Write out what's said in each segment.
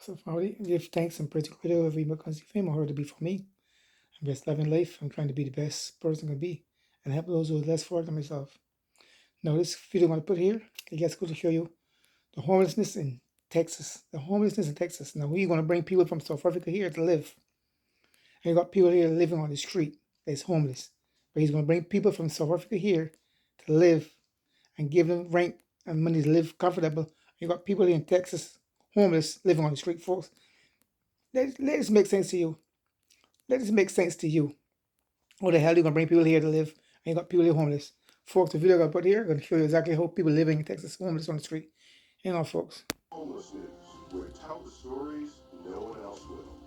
So finally, give thanks and praise to Creator whoever you may consider fame or to be for me. I'm just loving life. I'm trying to be the best person I can be and help those who are less fortunate than myself. Now, this video I'm going to put here, I guess, going to show you the homelessness in Texas. The homelessness in Texas. Now, we're going to bring people from South Africa here to live. And you got people here living on the street that's homeless. But he's going to bring people from South Africa here to live and give them rent and money to live comfortable. You got people here in Texas homeless living on the street, folks. Let this make sense to you. Let this make sense to you. How the hell are you going to bring people here to live and you got people here homeless? Folks, the video I'm going to put here, I'm going to show you exactly how people living in Texas homeless on the street. Hang on, folks. Homeless News, where we tell the stories no one else will.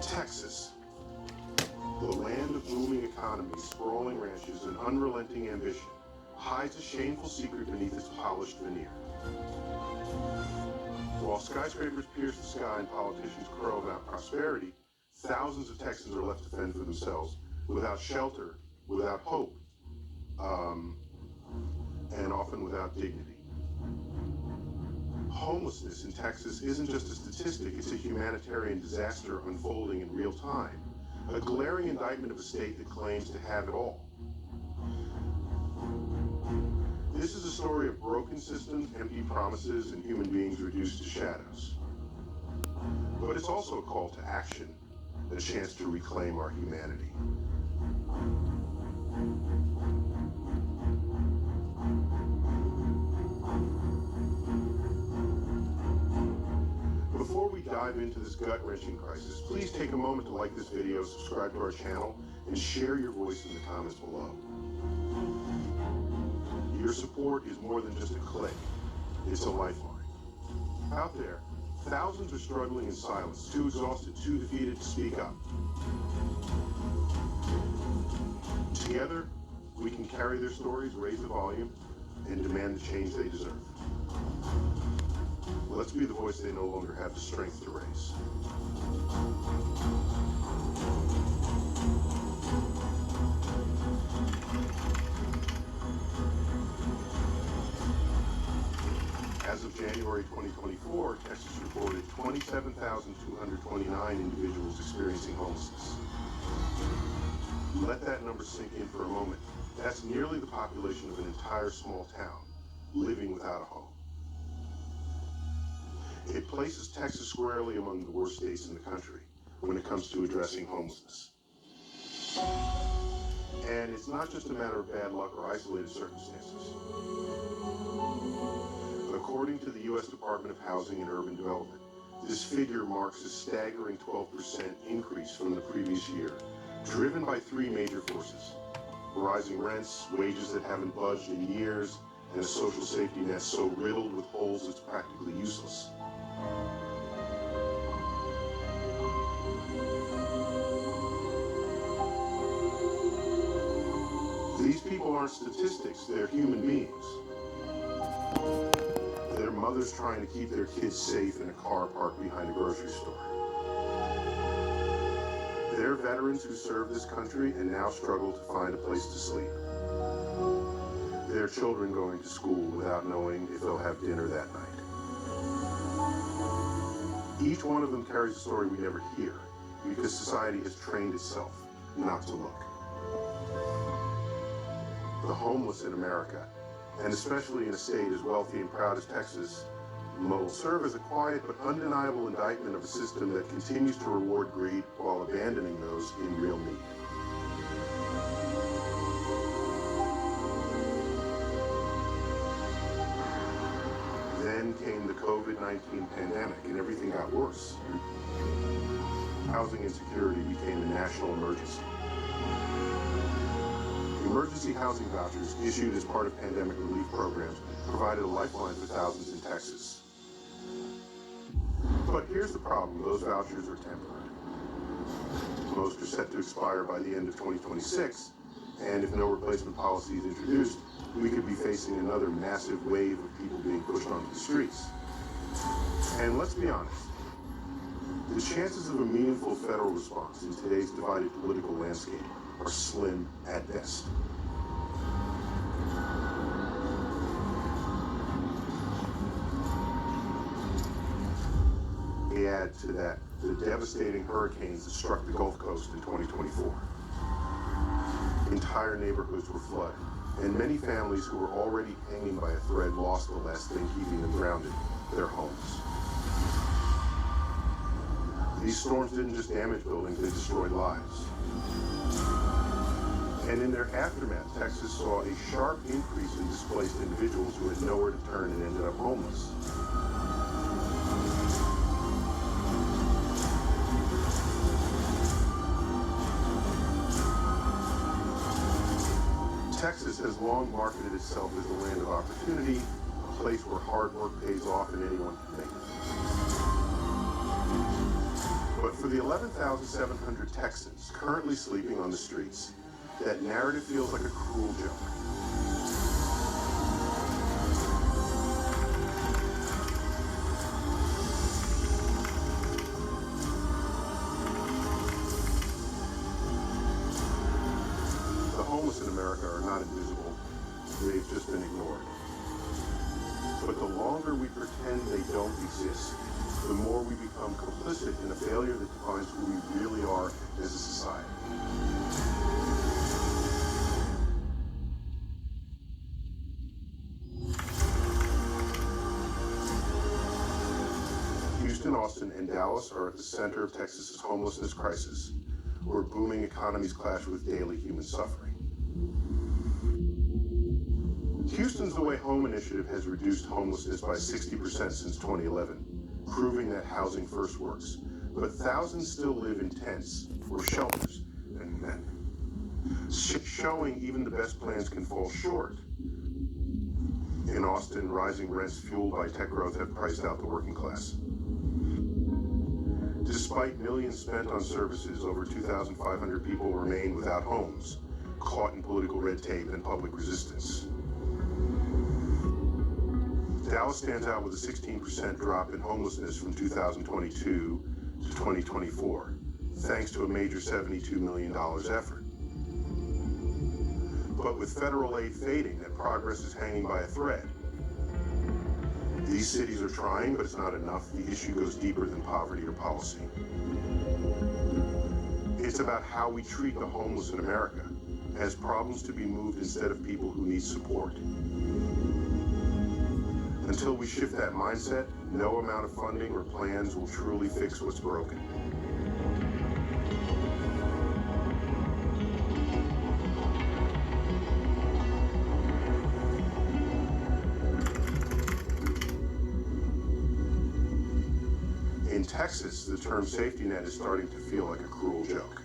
Texas, the land of booming economies, sprawling ranches, and unrelenting ambition, hides a shameful secret beneath its polished veneer. While skyscrapers pierce the sky and politicians crow about prosperity, thousands of Texans are left to fend for themselves, without shelter, without hope, and often without dignity. Homelessness in Texas isn't just a statistic, it's a humanitarian disaster unfolding in real time, a glaring indictment of a state that claims to have it all. This is a story of broken systems, empty promises, and human beings reduced to shadows. But it's also a call to action, a chance to reclaim our humanity. Before we dive into this gut-wrenching crisis, please take a moment to like this video, subscribe to our channel, and share your voice in the comments below. Your support is more than just a click, it's a lifeline. Out there, thousands are struggling in silence, too exhausted, too defeated to speak up. Together, we can carry their stories, raise the volume, and demand the change they deserve. Let's be the voice they no longer have the strength to raise. As of January 2024, Texas reported 27,229 individuals experiencing homelessness. Let that number sink in for a moment. That's nearly the population of an entire small town living without a home. It places Texas squarely among the worst states in the country when it comes to addressing homelessness. And it's not just a matter of bad luck or isolated circumstances. According to the U.S. Department of Housing and Urban Development, this figure marks a staggering 12% increase from the previous year, driven by three major forces: rising rents, wages that haven't budged in years, and a social safety net so riddled with holes it's practically useless. These people aren't statistics, they're human beings. They're mothers trying to keep their kids safe in a car parked behind a grocery store. They're veterans who served this country and now struggle to find a place to sleep. They're children going to school without knowing if they'll have dinner that night. Each one of them carries a story we never hear because society has trained itself not to look. The homeless in America, and especially in a state as wealthy and proud as Texas, will serve as a quiet but undeniable indictment of a system that continues to reward greed while abandoning those in real need. Then came the COVID-19 pandemic and everything got worse. Housing insecurity became a national emergency. Emergency housing vouchers issued as part of pandemic relief programs provided a lifeline for thousands in Texas. But here's the problem, those vouchers are temporary. Most are set to expire by the end of 2026, and if no replacement policy is introduced, we could be facing another massive wave of people being pushed onto the streets. And let's be honest, the chances of a meaningful federal response in today's divided political landscape are slim at best. add to that the devastating hurricanes that struck the Gulf Coast in 2024. Entire neighborhoods were flooded, and many families who were already hanging by a thread lost the last thing keeping them grounded, their homes. These storms didn't just damage buildings, they destroyed lives. And in their aftermath, Texas saw a sharp increase in displaced individuals who had nowhere to turn and ended up homeless. Texas has long marketed itself as a land of opportunity, a place where hard work pays off and anyone can make it. But for the 11,700 Texans currently sleeping on the streets, that narrative feels like a cruel joke. The homeless in America are not invisible. They've just been ignored. But the longer we pretend they don't exist, the more we become complicit in a failure that defines who we really are as a society. Houston, Austin, and Dallas are at the center of Texas's homelessness crisis, where booming economies clash with daily human suffering. Houston's The Way Home initiative has reduced homelessness by 60% since 2011, proving that housing first works. But thousands still live in tents or shelters, and showing even the best plans can fall short. In Austin, rising rents fueled by tech growth have priced out the working class. Despite millions spent on services, over 2,500 people remain without homes, caught in political red tape and public resistance. Dallas stands out with a 16% drop in homelessness from 2022 to 2024, thanks to a major $72 million effort. But with federal aid fading, that progress is hanging by a thread. These cities are trying, but it's not enough. The issue goes deeper than poverty or policy. It's about how we treat the homeless in America as problems to be moved instead of people who need support. Until we shift that mindset, no amount of funding or plans will truly fix what's broken. In Texas, the term safety net is starting to feel like a cruel joke.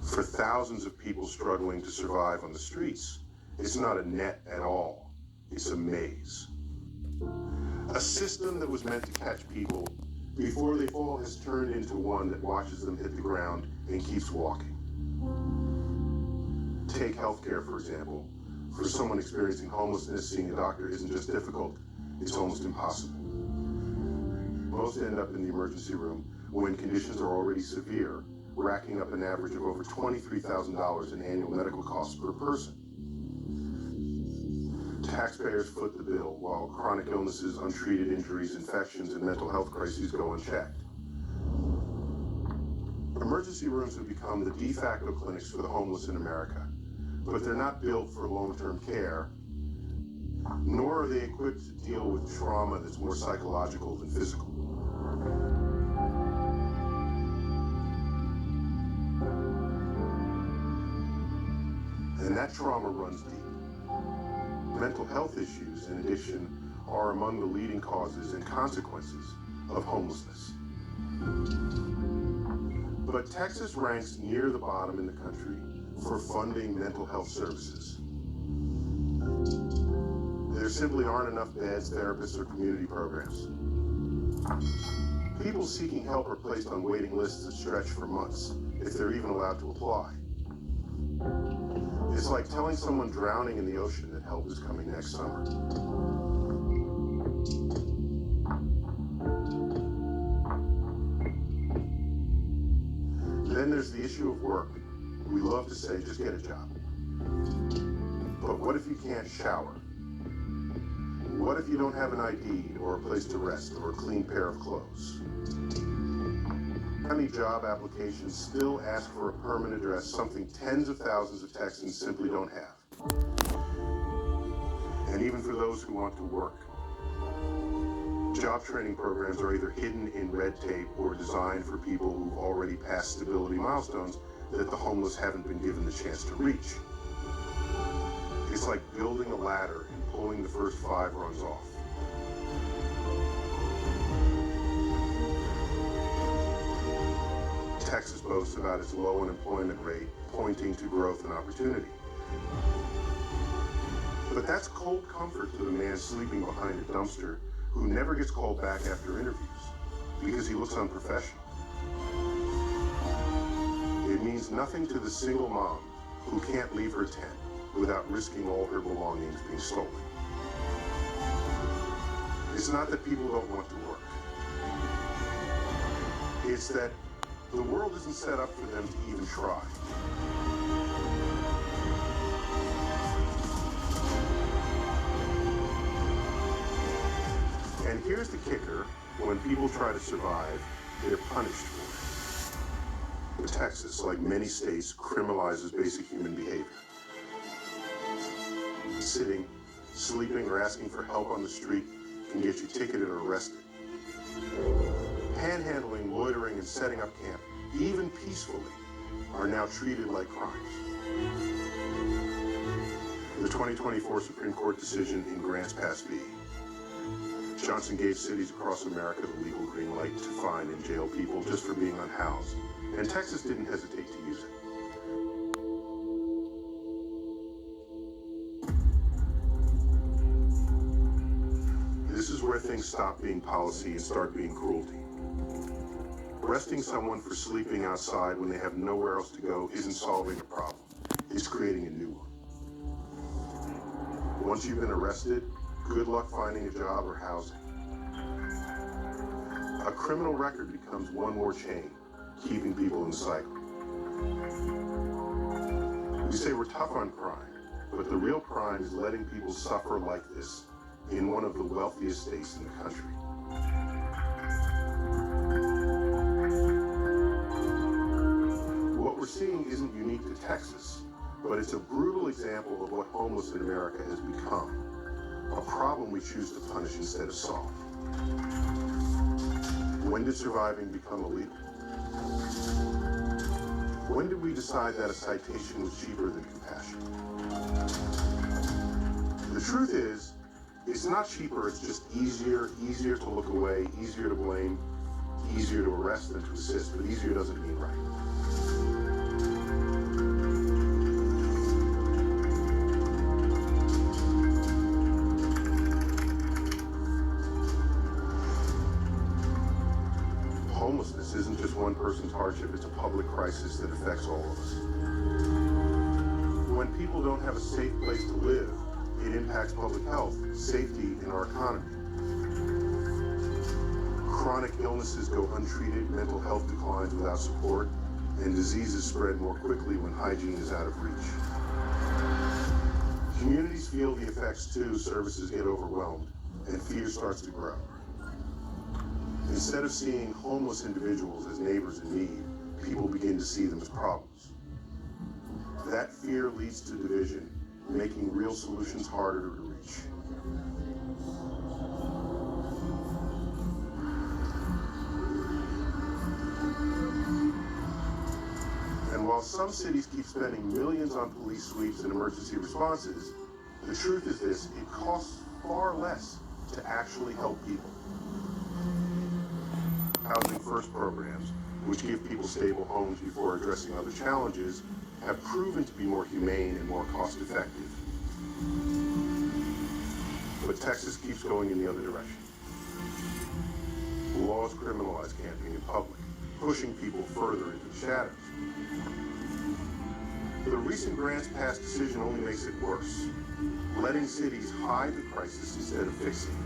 For thousands of people struggling to survive on the streets, it's not a net at all. It's a maze. A system that was meant to catch people before they fall has turned into one that watches them hit the ground and keeps walking. Take healthcare, for example. For someone experiencing homelessness, seeing a doctor isn't just difficult, it's almost impossible. Most end up in the emergency room when conditions are already severe, racking up an average of over $23,000 in annual medical costs per person. Taxpayers foot the bill while chronic illnesses, untreated injuries, infections, and mental health crises go unchecked. Emergency rooms have become the de facto clinics for the homeless in America, but they're not built for long-term care, nor are they equipped to deal with trauma that's more psychological than physical. And that trauma runs deep. Mental health issues, in addition, are among the leading causes and consequences of homelessness. But Texas ranks near the bottom in the country for funding mental health services. There simply aren't enough beds, therapists, or community programs. People seeking help are placed on waiting lists that stretch for months, if they're even allowed to apply. It's like telling someone drowning in the ocean that help is coming next summer. Then there's the issue of work. We love to say, just get a job. But what if you can't shower? What if you don't have an ID or a place to rest or a clean pair of clothes? Many job applications still ask for a permanent address, something tens of thousands of Texans simply don't have. And even for those who want to work, job training programs are either hidden in red tape or designed for people who've already passed stability milestones that the homeless haven't been given the chance to reach. It's like building a ladder and pulling the first 5 rungs off. Texas boasts about its low unemployment rate, pointing to growth and opportunity. But that's cold comfort to the man sleeping behind a dumpster who never gets called back after interviews because he looks unprofessional. It means nothing to the single mom who can't leave her tent without risking all her belongings being stolen. It's not that people don't want to work. It's that the world isn't set up for them to even try. And here's the kicker: when people try to survive, they're punished for it. Texas, like many states, criminalizes basic human behavior. Sitting, sleeping, or asking for help on the street can get you ticketed or arrested. Panhandling, loitering, and setting up camp, even peacefully, are now treated like crimes. The 2024 Supreme Court decision in Grants Pass v. Johnson gave cities across America the legal green light to fine and jail people just for being unhoused, and Texas didn't hesitate to use it. This is where things stop being policy and start being cruelty. Arresting someone for sleeping outside when they have nowhere else to go isn't solving a problem. It's creating a new one. Once you've been arrested, good luck finding a job or housing. A criminal record becomes one more chain, keeping people in the cycle. We say we're tough on crime, but the real crime is letting people suffer like this in one of the wealthiest states in the country. What we're seeing isn't unique to Texas, but it's a brutal example of what homeless in America has become. A problem we choose to punish instead of solve. When did surviving become illegal? When did we decide that a citation was cheaper than compassion? The truth is, it's not cheaper, it's just easier to look away, easier to blame, easier to arrest than to assist, but easier doesn't mean right. Homelessness isn't just one person's hardship, it's a public crisis that affects all of us. When people don't have a safe place to live, it impacts public health, safety, and our economy. Chronic illnesses go untreated, mental health declines without support, and diseases spread more quickly when hygiene is out of reach. Communities feel the effects too, services get overwhelmed, and fear starts to grow. Instead of seeing homeless individuals as neighbors in need, people begin to see them as problems. That fear leads to division, making real solutions harder to reach. And while some cities keep spending millions on police sweeps and emergency responses, the truth is this: it costs far less to actually help people. Housing First programs, which give people stable homes before addressing other challenges, have proven to be more humane and more cost-effective. But Texas keeps going in the other direction. Laws criminalize camping in public, pushing people further into the shadows. The recent Grants Pass decision only makes it worse, letting cities hide the crisis instead of fixing it.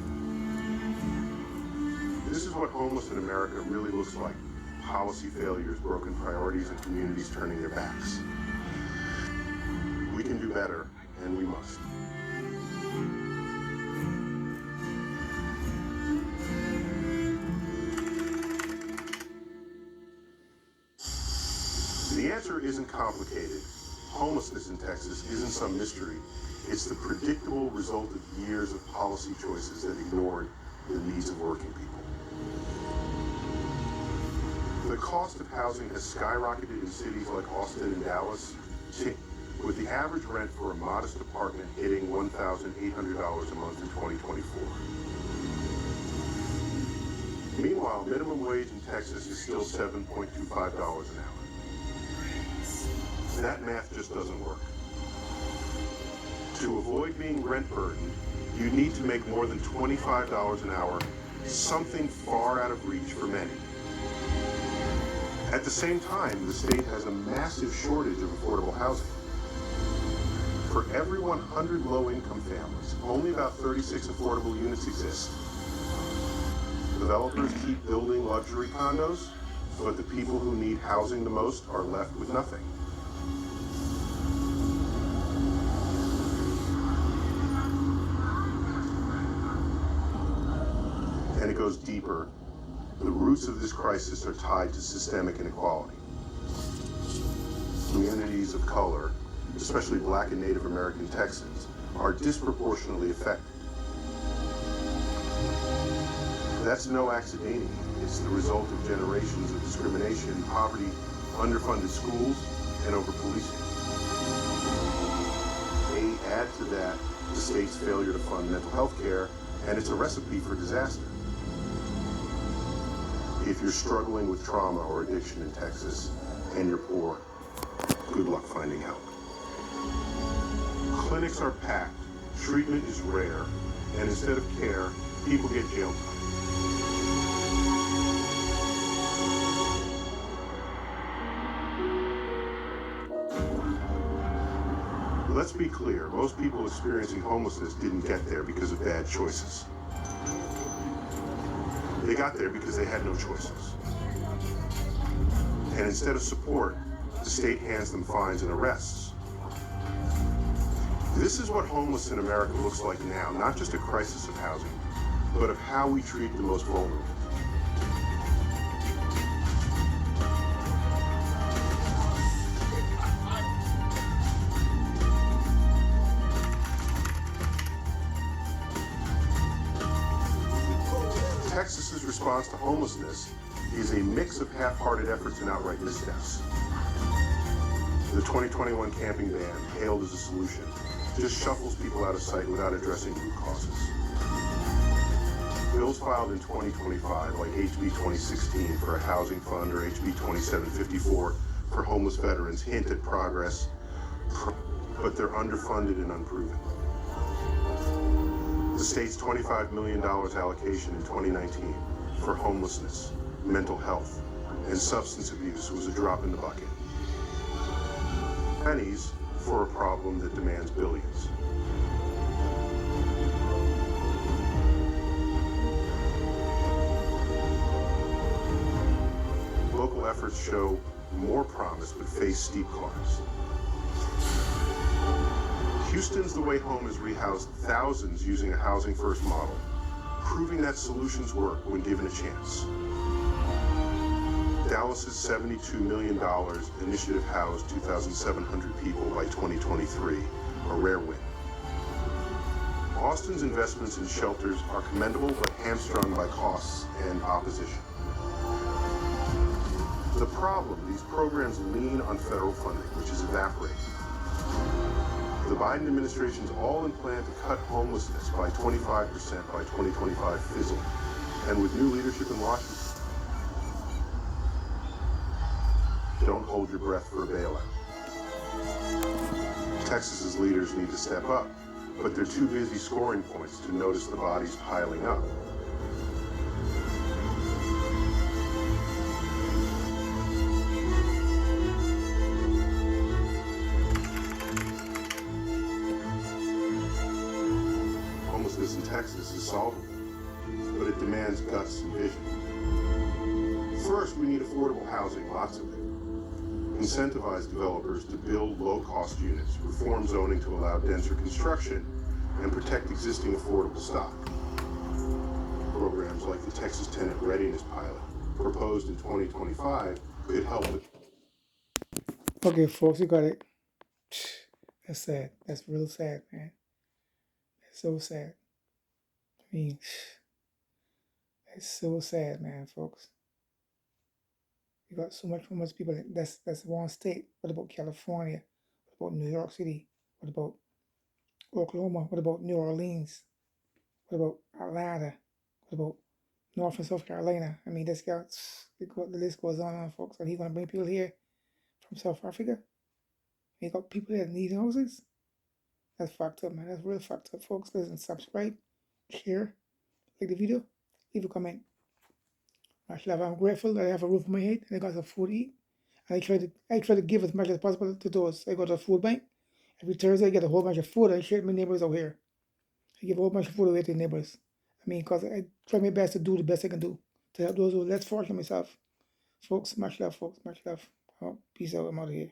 This is what homeless in America really looks like: policy failures, broken priorities, and communities turning their backs. We can do better, and we must. The answer isn't complicated. Homelessness in Texas isn't some mystery. It's the predictable result of years of policy choices that ignored the needs of working people. The cost of housing has skyrocketed in cities like Austin and Dallas, with the average rent for a modest apartment hitting $1,800 a month in 2024. Meanwhile, minimum wage in Texas is still $7.25 an hour. That math just doesn't work. To avoid being rent burdened, you need to make more than $25 an hour, something far out of reach for many. At the same time, the state has a massive shortage of affordable housing. For every 100 low-income families, only about 36 affordable units exist. Developers keep building luxury condos, but the people who need housing the most are left with nothing. And it goes deeper. The roots of this crisis are tied to systemic inequality. Communities of color, especially Black and Native American Texans, are disproportionately affected. That's no accident. It's the result of generations of discrimination, poverty, underfunded schools, and over-policing. Add to that the state's failure to fund mental health care, and it's a recipe for disaster. If you're struggling with trauma or addiction in Texas, and you're poor, good luck finding help. Clinics are packed, treatment is rare, and instead of care, people get jail time. Let's be clear, most people experiencing homelessness didn't get there because of bad choices. They got there because they had no choices. And instead of support, the state hands them fines and arrests. This is what homeless in America looks like now, not just a crisis of housing, but of how we treat the most vulnerable. Texas's response to homelessness is a mix of half-hearted efforts and outright missteps. The 2021 camping ban, hailed as a solution, just shuffles people out of sight without addressing root causes. Bills filed in 2025, like HB 2016 for a housing fund or HB 2754 for homeless veterans, hint at progress, but they're underfunded and unproven. The state's $25 million allocation in 2019 for homelessness, mental health, and substance abuse was a drop in the bucket. Pennies for a problem that demands billions. Local efforts show more promise but face steep climbs. Houston's The Way Home has rehoused thousands using a housing first model, proving that solutions work when given a chance. Dallas's $72 million initiative housed 2,700 people by 2023, a rare win. Austin's investments in shelters are commendable but hamstrung by costs and opposition. The problem, these programs lean on federal funding, which is evaporating. The Biden administration's all-in plan to cut homelessness by 25% by 2025 fizzled, and with new leadership in Washington, don't hold your breath for a bailout. Texas's leaders need to step up, but they're too busy scoring points to notice the bodies piling up. Homelessness in Texas is solvable, but it demands guts and vision. First, we need affordable housing, lots of it. Incentivize developers to build low-cost units, reform zoning to allow denser construction, and protect existing affordable stock. Programs like the Texas Tenant Readiness Pilot, proposed in 2025, could help with Okay, folks, you got it. That's sad. That's real sad, man. That's so sad. I mean, it's so sad, man, folks. You got so much people. That's one state. What about California? What about New York City? What about Oklahoma? What about New Orleans? What about Atlanta? What about North and South Carolina? I mean, the list goes on and on, folks. And he's gonna bring people here from South Africa. You got people that need houses. That's fucked up, man. That's real fucked up, folks. Listen, subscribe, share, like the video, leave a comment. Actually, I'm grateful that I have a roof on my head and I got some food to eat. And I try to give as much as possible to those. I go to a food bank. Every Thursday I get a whole bunch of food. I share it with my neighbors out here. I give a whole bunch of food away to the neighbors. I mean, because I try my best to do the best I can do to help those who are less fortunate myself. Folks, much love, folks. Much love. Oh, peace out. I'm out of here.